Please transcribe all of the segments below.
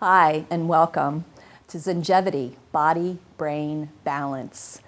Hi, and welcome to Zengevity, Body, Brain, Balance.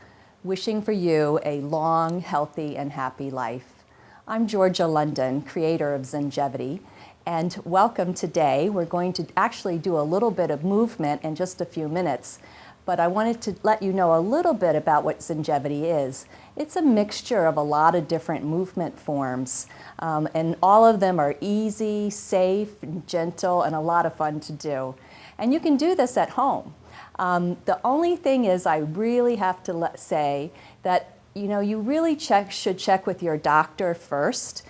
Wishing for you a long, healthy, and happy life. I'm Georgia London, creator of Zengevity, and welcome today. We're going to actually do a little bit of movement in just a few minutes, but I wanted to let you know a little bit about what Zengevity is. It's a mixture of a lot of different movement forms, and all of them are easy, safe, gentle, and a lot of fun to do. And you can do this at home. The only thing is I really have to say that you really should check with your doctor first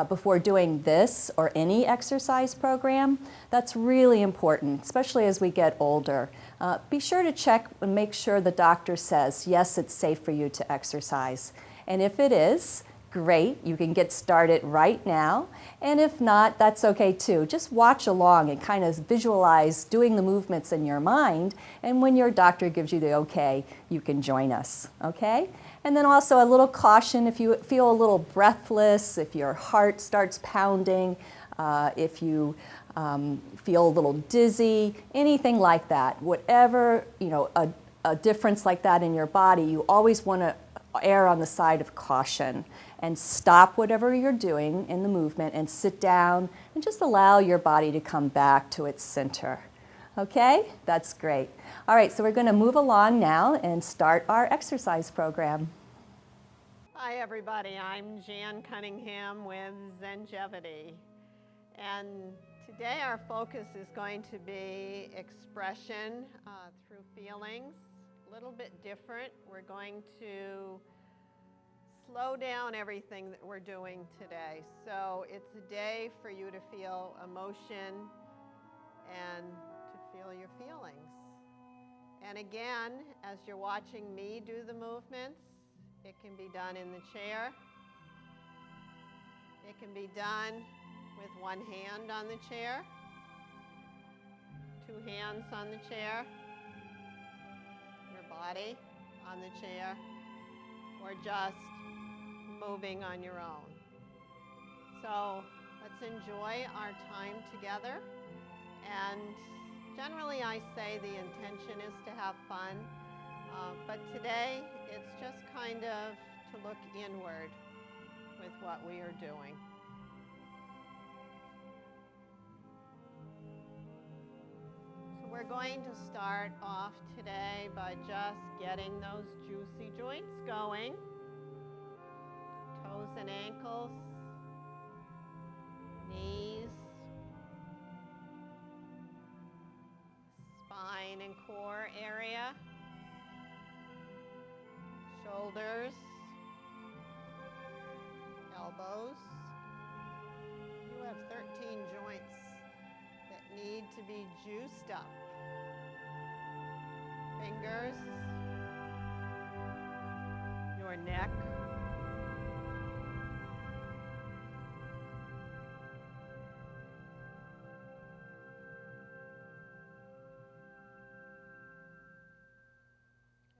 before doing this or any exercise program. That's really important, especially as we get older. Be sure to check and make sure the doctor says, yes, it's safe for you to exercise. And if it is, great, you can get started right now. And if not, that's okay too. Just watch along and kind of visualize doing the movements in your mind. And when your doctor gives you the okay, you can join us, okay? And then also a little caution if you feel a little breathless, if your heart starts pounding, if you feel a little dizzy, anything like that. Whatever, a difference like that in your body, you always want to err on the side of caution and stop whatever you're doing in the movement and sit down and just allow your body to come back to its center. Okay? That's great. All right, so we're going to move along now and start our exercise program. Hi everybody, I'm Jan Cunningham with Zengevity, and today our focus is going to be expression through feelings, a little bit different. We're going to slow down everything that we're doing today. So it's a day for you to feel emotion and to feel your feelings. And again, as you're watching me do the movements, it can be done in the chair. It can be done with one hand on the chair, two hands on the chair, your body on the chair, or just moving on your own. So let's enjoy our time together. And generally I say the intention is to have fun, but today it's just kind of to look inward with what we are doing. So we're going to start off today by just getting those juicy joints going. Toes and ankles, knees, spine and core area, shoulders, elbows. You have 13 joints that need to be juiced up. Fingers, your neck,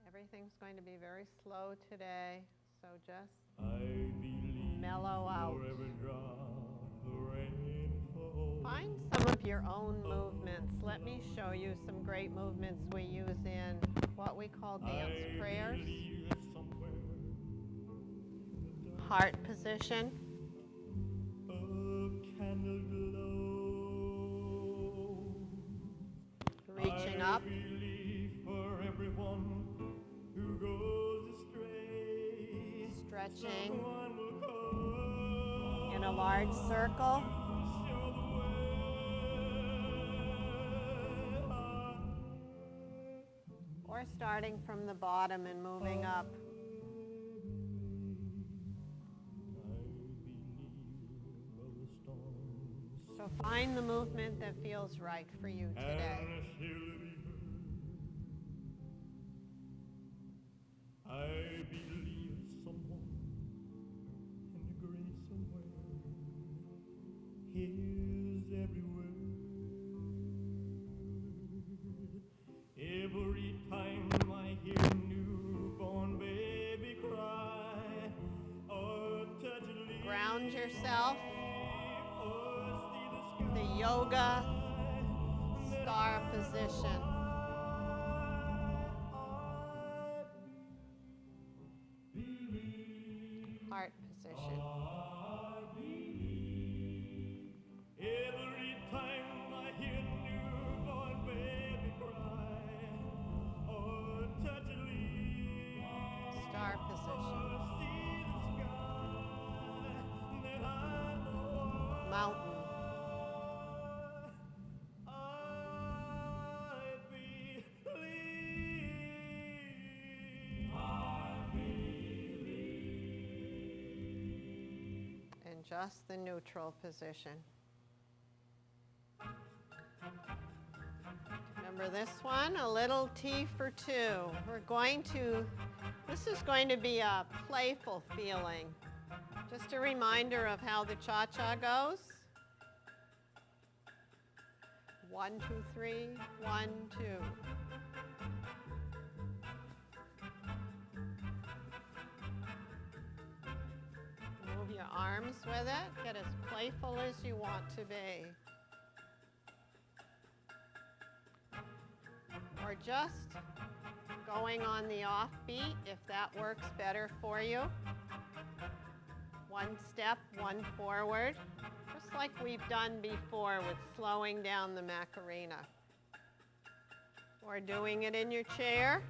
everything's going to be very slow today, so just mellow out. Find some of your own movements. Let me show you some great movements we use in what we call dance prayers. Heart position. Reaching up. Stretching in a large circle. Or starting from the bottom and moving up. So find the movement that feels right for you today. I believe someone in the grave somewhere hears every word. Every time I hear a newborn baby cry or touch a leaf, Ground yourself. The yoga star position. Heart position. Every time I hear newborn baby cry or touch a leaf, Star position. see the sky, then I know Mountain. I believe. And just the neutral position. Remember this one? A little T for 2. This is going to be a playful feeling. Just a reminder of how the cha-cha goes. 1, 2, 3, 1, 2. Move your arms with it. Get as playful as you want to be. Or just going on the offbeat if that works better for you. 1 step, 1 forward, just like we've done before with slowing down the Macarena. Or doing it in your chair.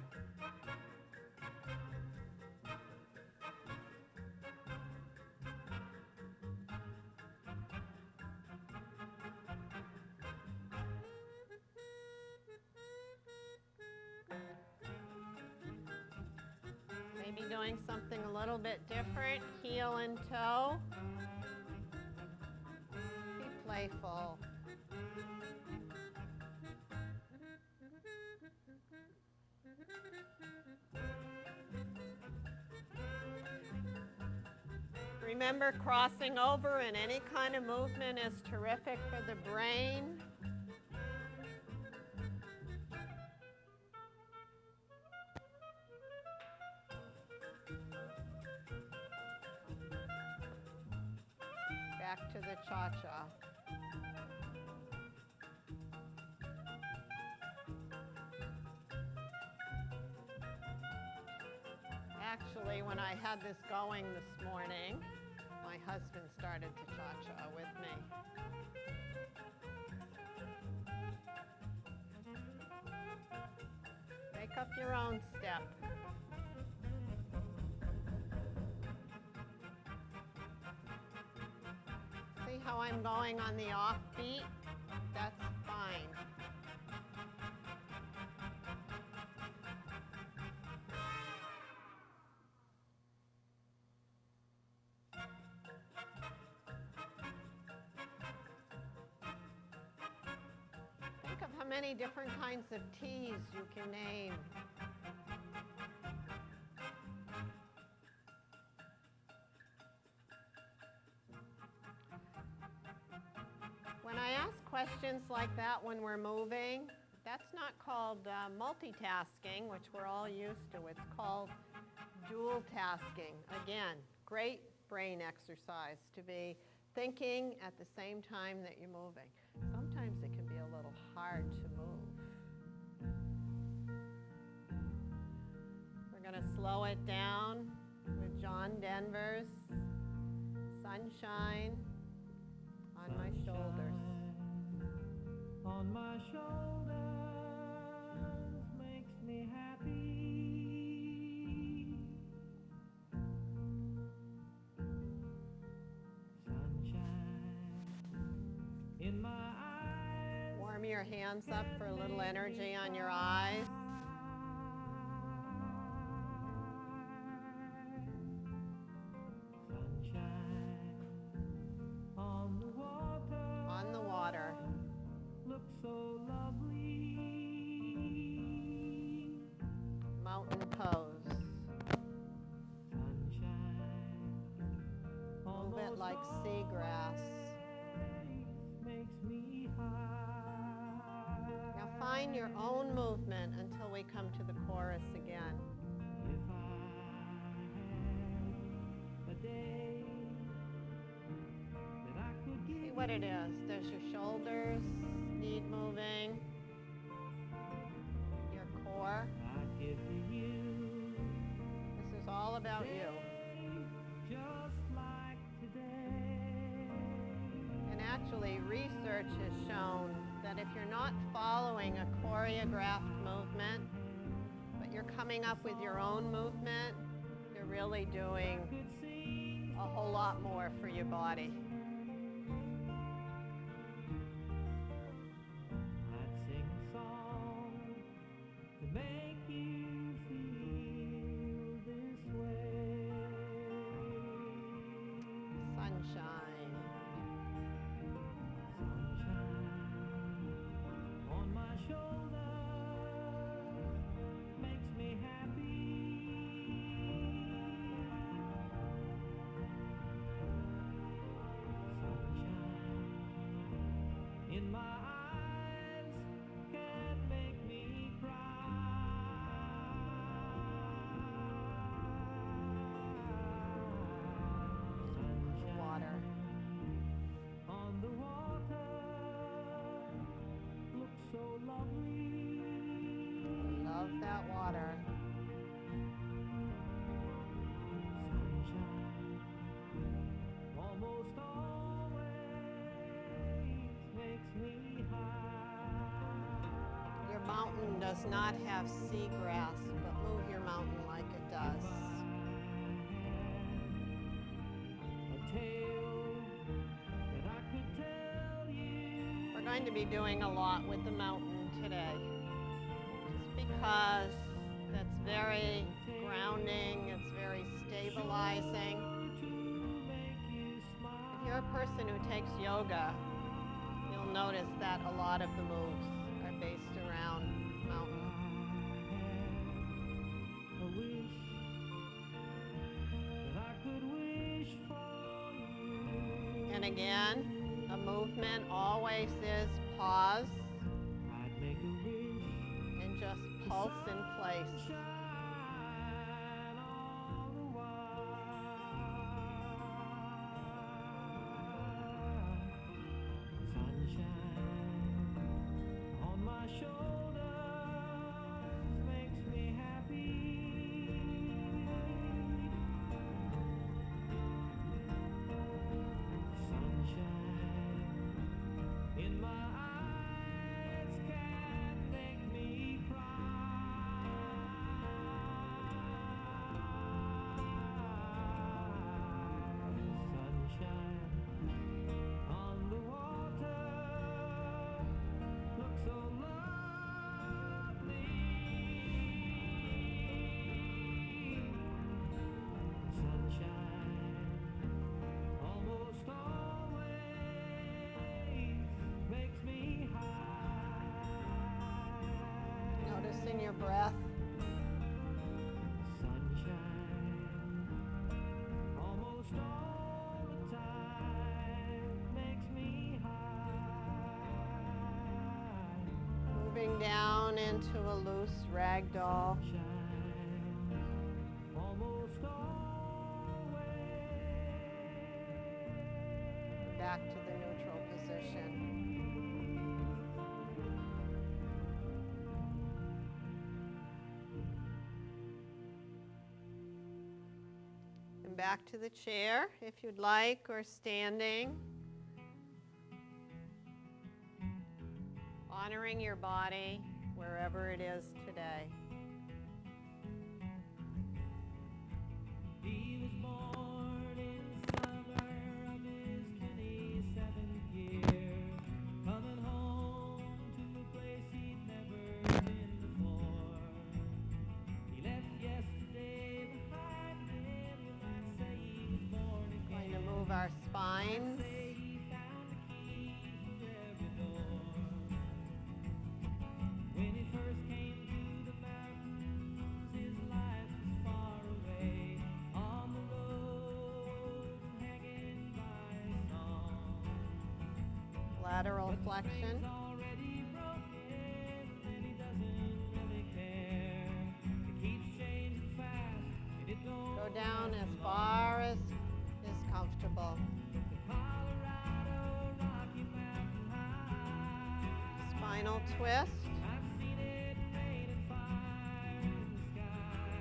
Maybe doing something a little bit different, heel and toe. Be playful. Remember, crossing over in any kind of movement is terrific for the brain. Back to the cha-cha. Actually, when I had this going this morning, my husband started to cha-cha with me. Make up your own step. See how I'm going on the offbeat? That's fine. Think of how many different kinds of teas you can name. When I ask questions like that when we're moving, that's not called multitasking, which we're all used to. It's called dual tasking. Again, great brain exercise to be thinking at the same time that you're moving. Sometimes it can be a little hard to move. We're going to slow it down with John Denver's Sunshine on My Shoulders. On my shoulders makes me happy. Sunshine in my eyes. Warm your hands up for a little energy on your eyes. Sunshine on the water. On the water. Looks so lovely. Mountain pose. Sunshine on Move it those like seagrass. days makes me high. Now find your own movement until we come to the chorus again. If I had a day that I could give See what it is. There's your shoulders, need moving. about you? just like today. And actually, research has shown that if you're not following a choreographed movement, but you're coming up with your own movement, you're really doing a whole lot more for your body. I'd sing a song to make you feel this way. Sunshine. Sunshine on my shoulder makes me happy. Sunshine in my eyes can make me cry. Water. On the water, looks so lovely. Love that water. Sunshine almost always makes me high. Your mountain does not have seagrass, but move your mountain like it does. A tale that I could tell you. We're going to be doing a lot with the mountain today, just because that's very grounding, it's very stabilizing. If you're a person who takes yoga, you'll notice that a lot of the moves are based around mountain. A wish that I could wish for you. And again, a movement always is pause I'd make a wish. and just pulse in place. Sunshine all the while. Sunshine on my shoulders makes me happy. Sunshine in my eyes can make me cry. Sunshine on the water looks so lovely. Sunshine almost always makes me high. Noticing your breath. Sunshine almost all the time makes me high. Moving down into a loose ragdoll. Sunshine almost always. Back to the neutral position. And back to the chair if you'd like, or standing. Honoring your body wherever it is today. He was born in summer of his 27th year, coming home to a place he'd never been before. He left yesterday behind him, you might say he was born Going again. to move our spines. Say he found a key for every door. When he first came to the mountains, his life was far away, on the road, hanging by a song. Lateral But the flexion. string's already broken, and he doesn't really care. It keeps changing fast, and it don't Go down as far as is comfortable. The Colorado Rocky Mountain High. Spinal twist. I've seen it rain and fire in the sky.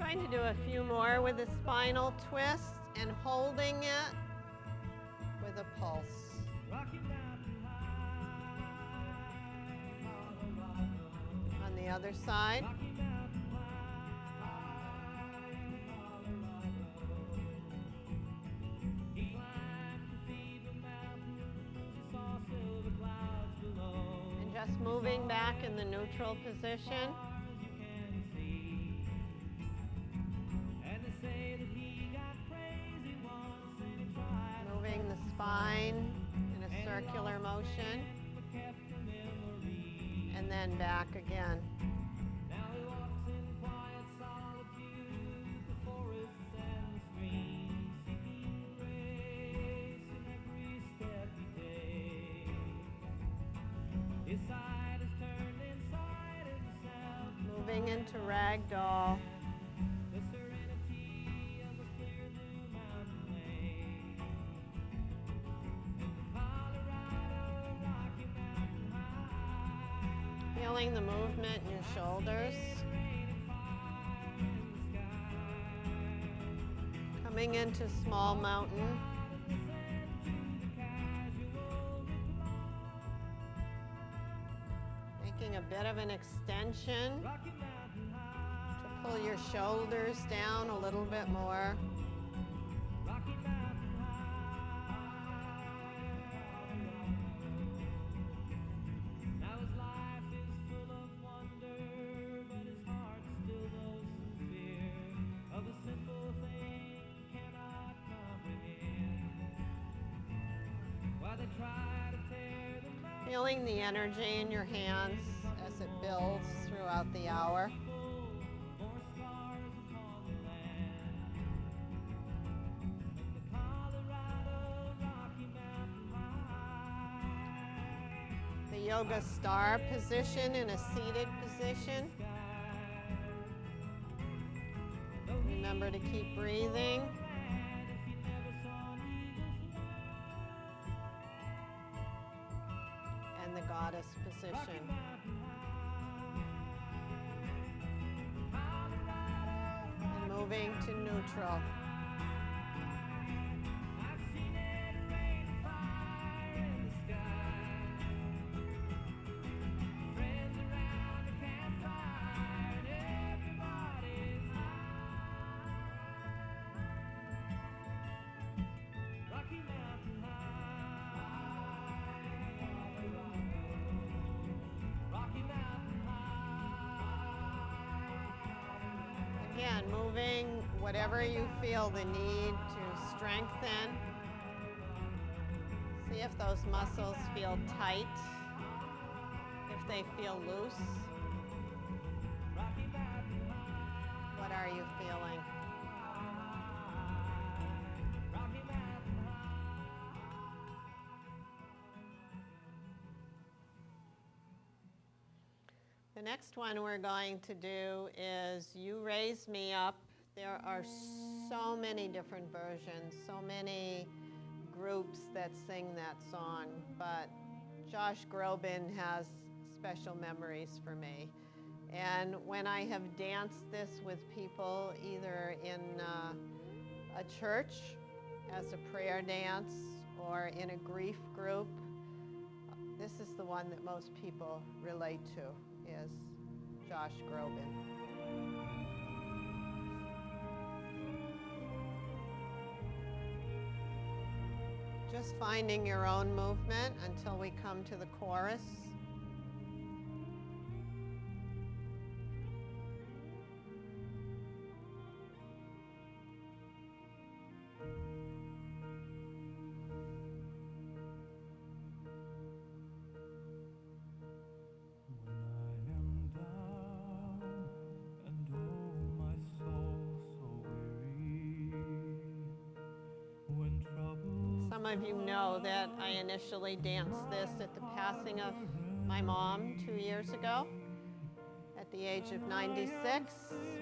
Going to do a few more with the spinal twist and holding it with a pulse. On the other side. And just moving back in the neutral position. Moving the spine in a circular motion. And then back again. Moving into ragdoll. Feeling the movement in your shoulders. Coming into small mountain. Making a bit of an extension to pull your shoulders down a little bit more. Feeling the energy in your hands as it builds throughout the hour. The yoga star position in a seated position. Remember to keep breathing. And the goddess position. And moving to neutral. Again, moving whatever you feel the need to strengthen. See if those muscles feel tight, if they feel loose. What are you feeling? The next one we're going to do is You Raise Me Up. There are so many different versions, so many groups that sing that song, but Josh Groban has special memories for me. And when I have danced this with people, either in a church as a prayer dance or in a grief group, this is the one that most people relate to, is Josh Groban. Just finding your own movement until we come to the chorus. Some of you know that I initially danced this at the passing of my mom 2 years ago at the age of 96.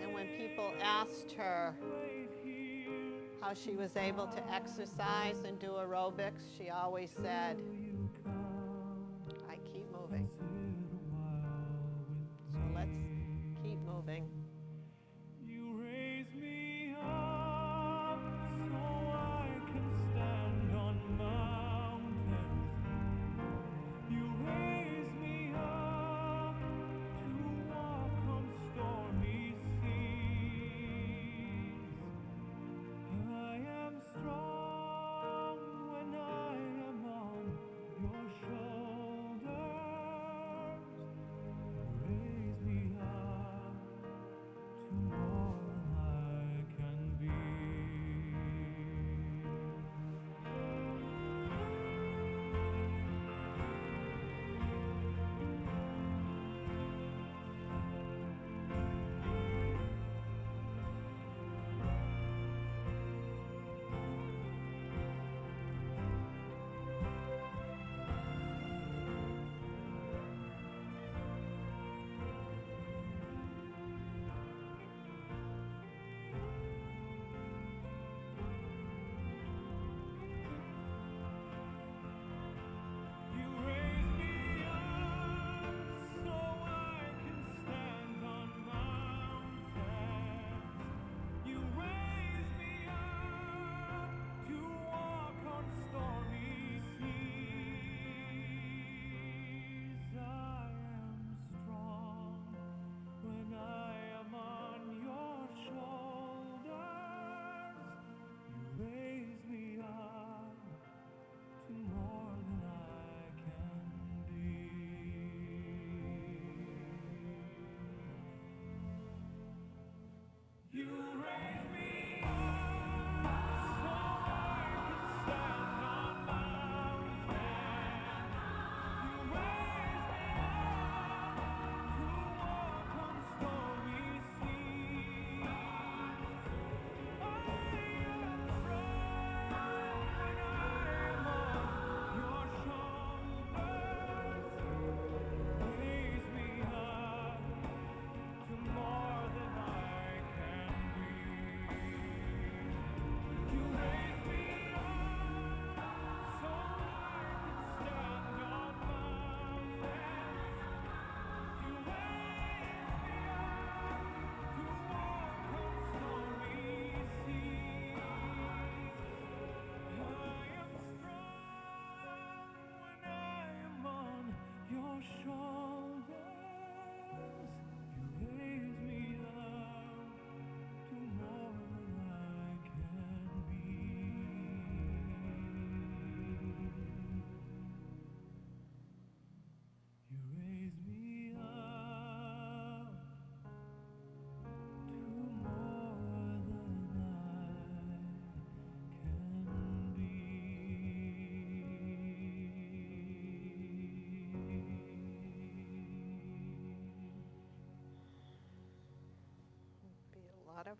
And when people asked her how she was able to exercise and do aerobics, she always said, I keep moving. So let's keep moving. You raise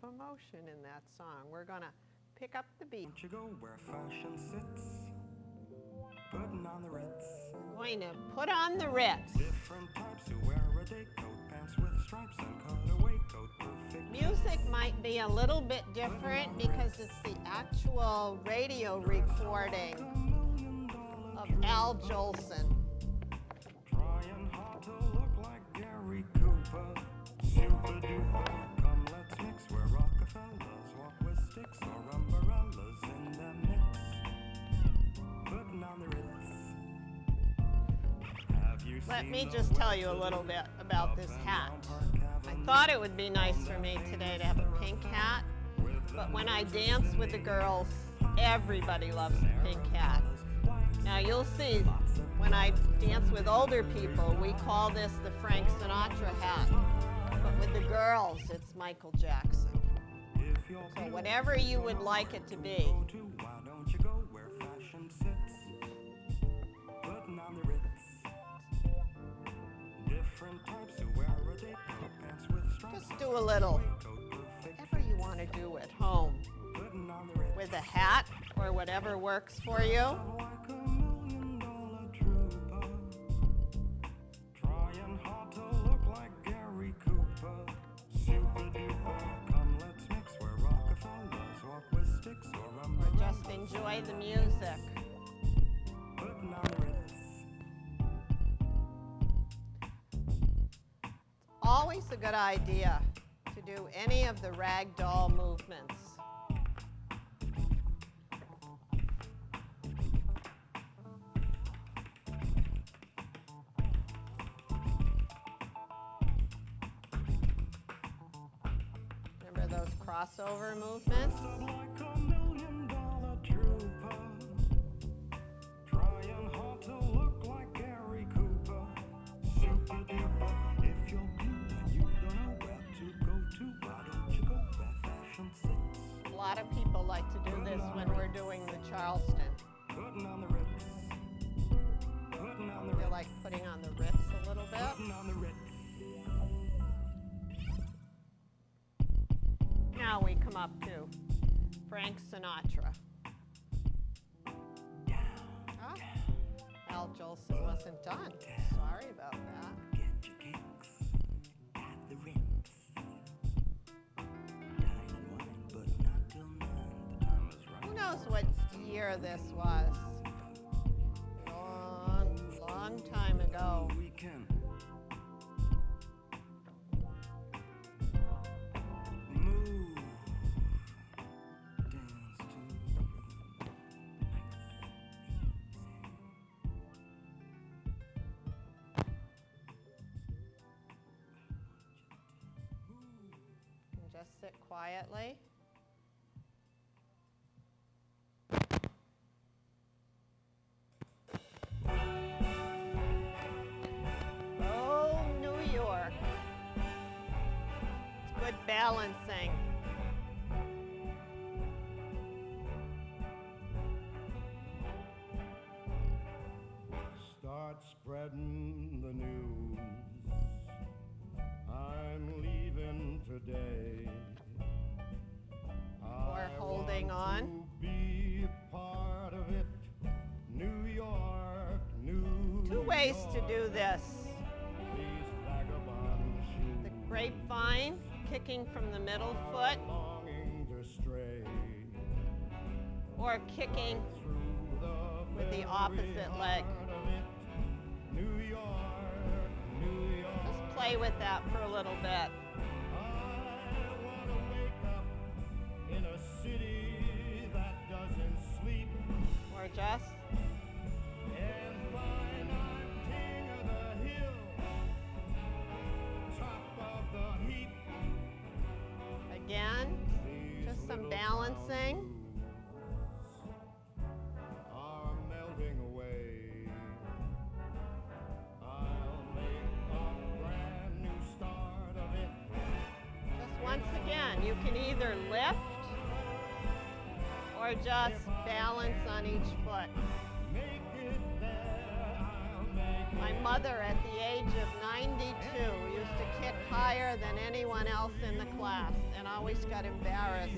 of emotion in that song. We're going to pick up the beat. Don't you go where fashion sits, putting on the Ritz. Going to put on the Ritz. Different types who wear a day coat, pants with stripes and cutaway coat, perfect. Music might be a little bit different because it's the actual radio recording of Al Jolson. Trying hard to look like Gary Cooper. Super duper, come let's mix where Rockefellers walk with sticks or umbrellas in the mix. Putting on the Ritz. Have you Let seen me the just tell you a Wizard little bit about up this and hat. down Park I Avenue? thought it would be nice for me today to have a pink hat, but when I dance with the girls, everybody loves the pink hat. Now you'll see, when I dance with older people, we call this the Frank Sinatra hat, but with the girls, it's Michael Jackson. If you're So whatever you would like it to be. go to, why don't you go where fashion sits? Putting on the Ritz. Different types who wear a day coat, pants with stripes. Just do a little, Coat, perfect. whatever you want to do at home, Putting on the Ritz. with a hat or whatever works for you. Like $1,000,000 trooper, trying hard to look like Gary Cooper. Super duper, come let's mix where Rockefellers walk with sticks or Or umbrellas. just enjoy the music. Putting on the Ritz. Always a good idea to do any of the ragdoll movements. Remember those crossover movements? Like $1,000,000 trooper, trying hard to look like Gary Cooper. Super duper, if you're blue and you don't know where to go to, why don't you go where fashion sits? A lot of people like to do this when we're doing the Charleston. Putting on the Ritz. Putting on the Feel Ritz. like putting on the Ritz a little bit. Putting on the Ritz. Now we come up to Frank Sinatra. Oh, Al Jolson wasn't done. Sorry about that. Get your kicks at the Ritz. Dine and wine, but not till 9. The time is right. Who knows what year this was? Long time ago. We can move, dance to the rhythm. And just sit quietly. Oh, New York. It's good balancing. Start spreading the news. I'm leaving today. Or holding on. To be a part of it. New York, New Two ways to York. do this. These vagabond shoes. The grapevine, kicking from the middle foot, Longing to stray or kicking through the with the opposite leg. heart of it. New York, New York. Just play with that for a little bit. I wanna wake up in a city that doesn't sleep Or just and find I'm king of the hill, top of the heap. again, These just some little balancing. blues are melting away. I'll make a brand new start of it. Just once again, you can either lift or just balance on each foot. Make it there, I'll make My it. mother, at the age of 92, used to kick higher than anyone else in the class, and always got embarrassed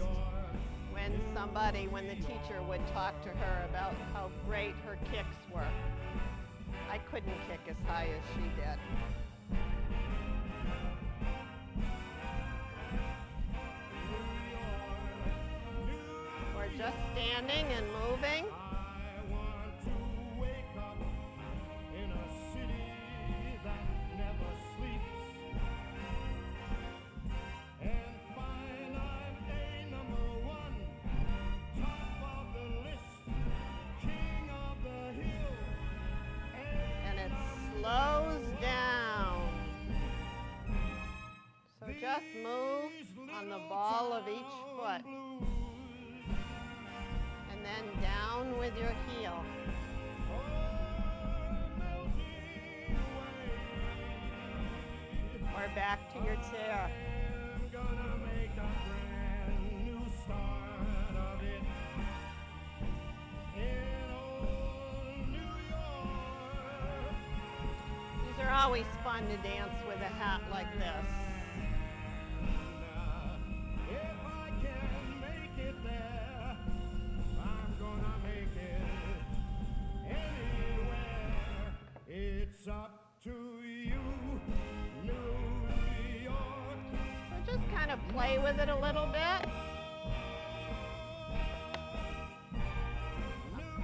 when the teacher would talk to her about how great her kicks were. I couldn't kick as high as she did. We're just standing and moving. I want to wake up in a city that never sleeps and find I'm a number one, top of the list, king of the hill. And it slows down. So just move on the ball of each foot. And then down with your heel. Or back to your chair. I'm gonna make a brand new start of it in old New York. These are always fun to dance with a hat like this. If I can make it there, I'm gonna make it anywhere. It's up to you, New York. So just kind of play with it a little bit.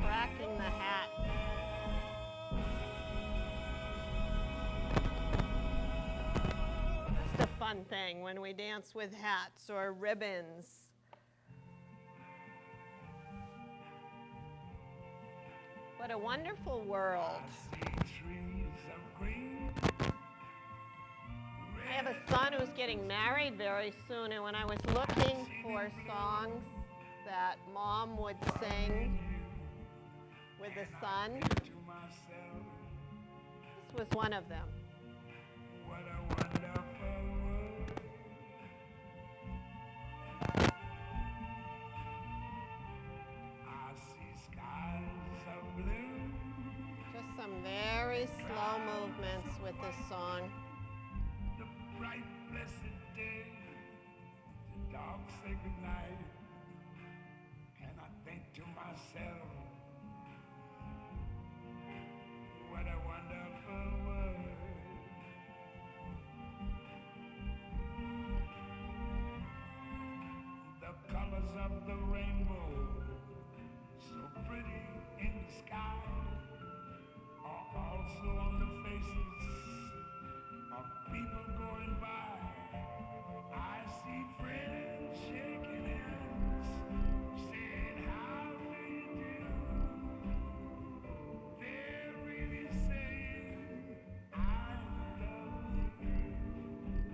Cracking the hat. Just a fun thing when we dance with hats or ribbons. What a wonderful world. I have a son who's getting married very soon, and when I was looking for songs that mom would sing with the son, this was one of them. What a wonderful world. I see skies of blue. Just some very slow movements with this song. The bright, blessed day. The dog say goodnight. And I think to myself, what a wonderful world. The colors of the rainbow, so pretty in the sky, are also on the faces of people going by. I see friends shaking hands, saying, how do you do? They're really saying, I love you.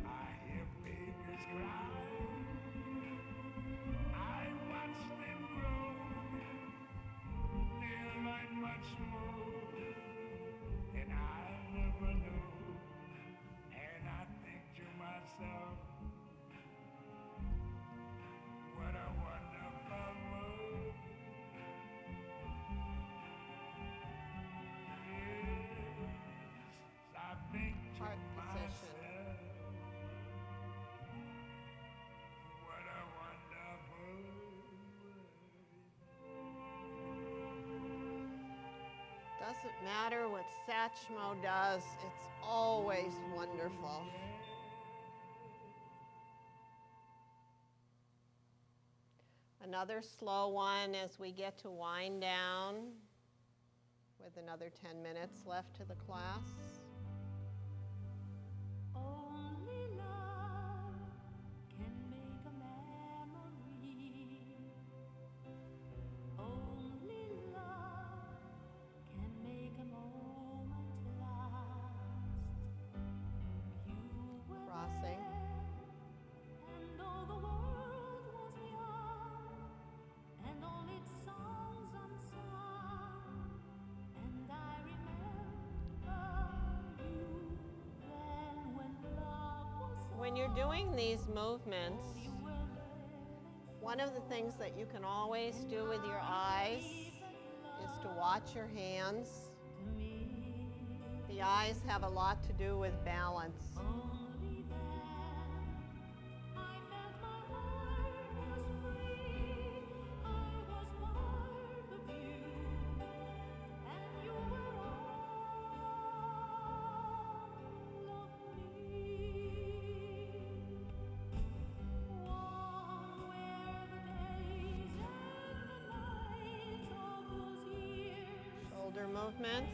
I hear babies cry. I watch them grow. They're like much more than I never knew. And I think to myself, what a wonderful world. Yes, I think to Heart position. myself, what a wonderful world. Doesn't matter what Satchmo does, it's always wonderful. Another slow one as we get to wind down with another 10 minutes left to the class. Only love can make a memory. Only love can make a moment last. You were Crossing. there, and though the world was young, and all its songs unsung, and I remember you then when love was When you're doing these movements, one of the things that you can always do with your eyes is to watch your hands. The eyes have a lot to do with balance. only then I felt my heart movements.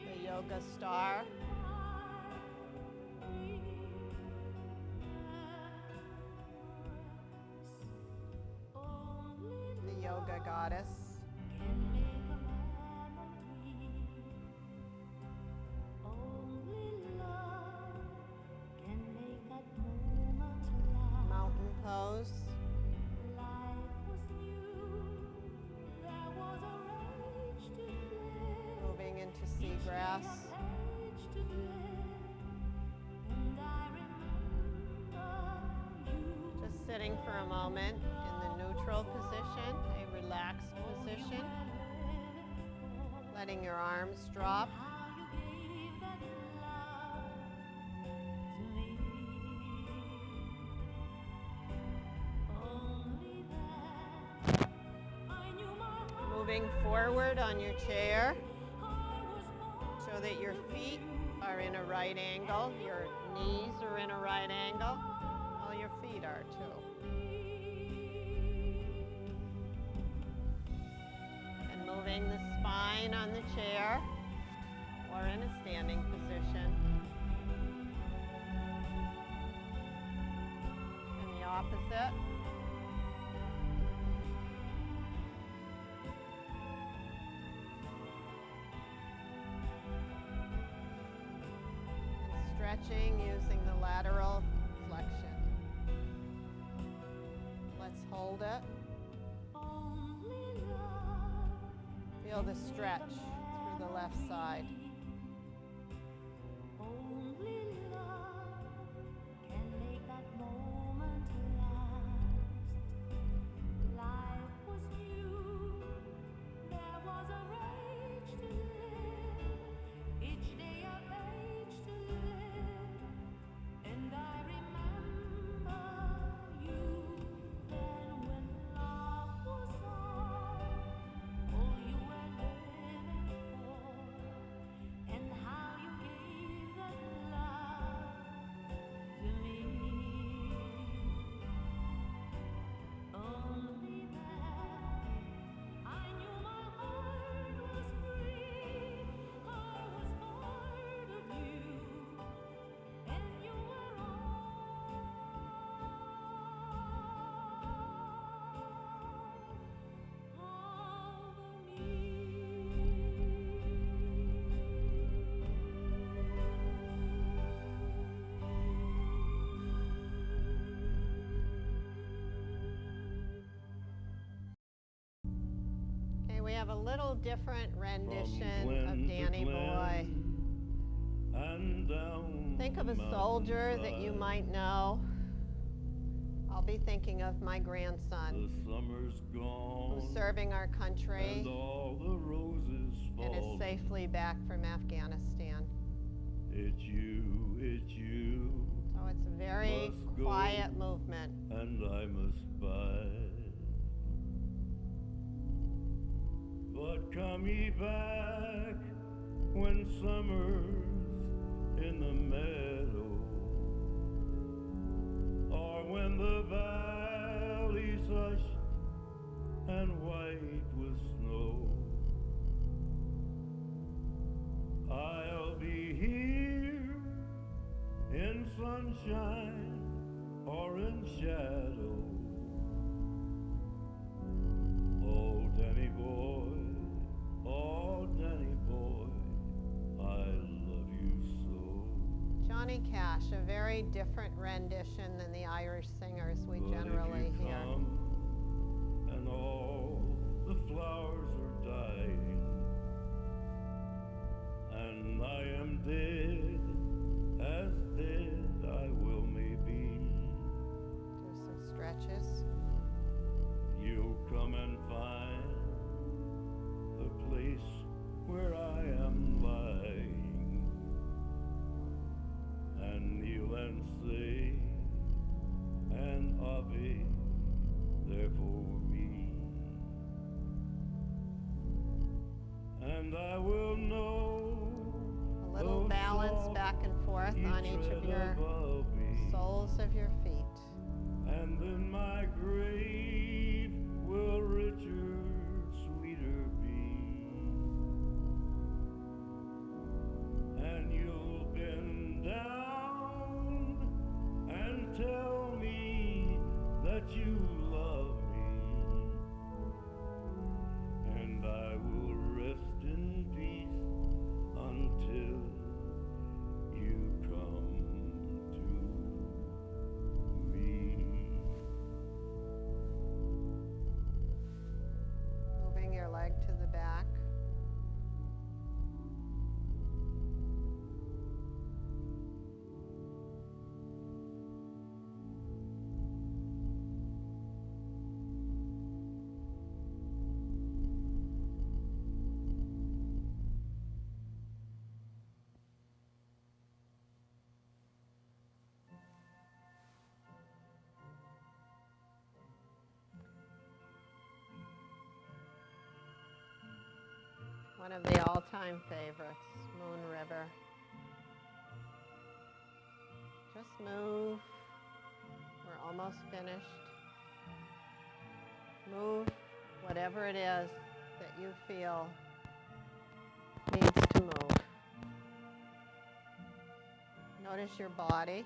The yoga star. The yoga goddess. Mountain pose. Moving into seagrass. Just sitting for a moment in the neutral position, a relaxed position. Letting your arms drop. Moving forward on your chair so that your feet are in a right angle, your knees are in a right angle. Well, your feet are too. And moving the spine on the chair or in a standing position. And the opposite. Stretching using the lateral flexion. Let's hold it. Feel the stretch through the left side. We have a little different rendition of Danny Boy. Think of a soldier that you might know. I'll be thinking of my grandson who's serving our country and is safely back from Afghanistan. It's you. So it's a very quiet movement. And I must bide. But come ye back when summer's in the meadow, or when the valley's hushed and white with snow. I'll be here in sunshine or in shadow. Oh, Danny boy, oh, Danny boy, I love you so. Johnny Cash, a very different rendition than the Irish singers we But generally if you hear. come and all the flowers are dying, and I am dead, as dead I will may be. Do some stretches. You'll come and find the place where I am lying, and kneel and say an Ave there for me, and I will know A little those balance soft forth on each of your soles of your feet. And then my grave will richer, sweeter be. And you'll bend down and tell me that you love me. And I will rest in peace until you come to me. Moving your leg to the back. One of the all-time favorites, Moon River. Just move. We're almost finished. Move whatever it is that you feel needs to move. Notice your body.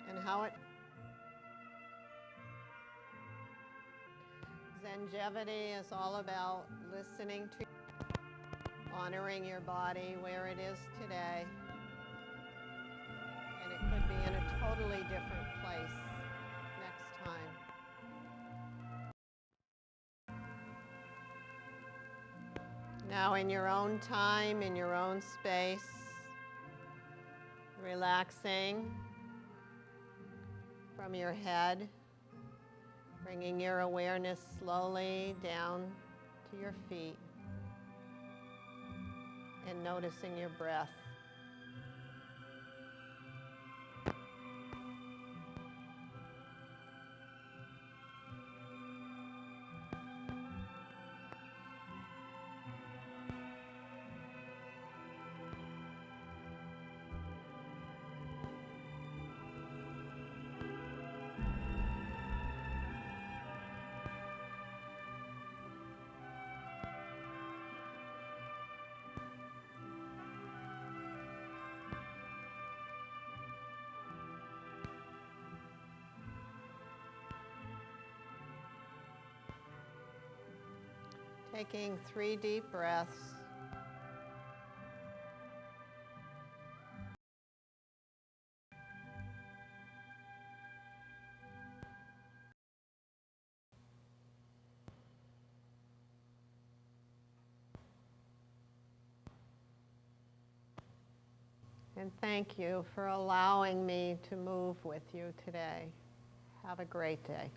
And how it Zengevity is all about listening to, honoring your body where it is today. And it could be in a totally different place next time. Now in your own time, in your own space, relaxing from your head, bringing your awareness slowly down to your feet and noticing your breath. Taking 3 deep breaths. And thank you for allowing me to move with you today. Have a great day.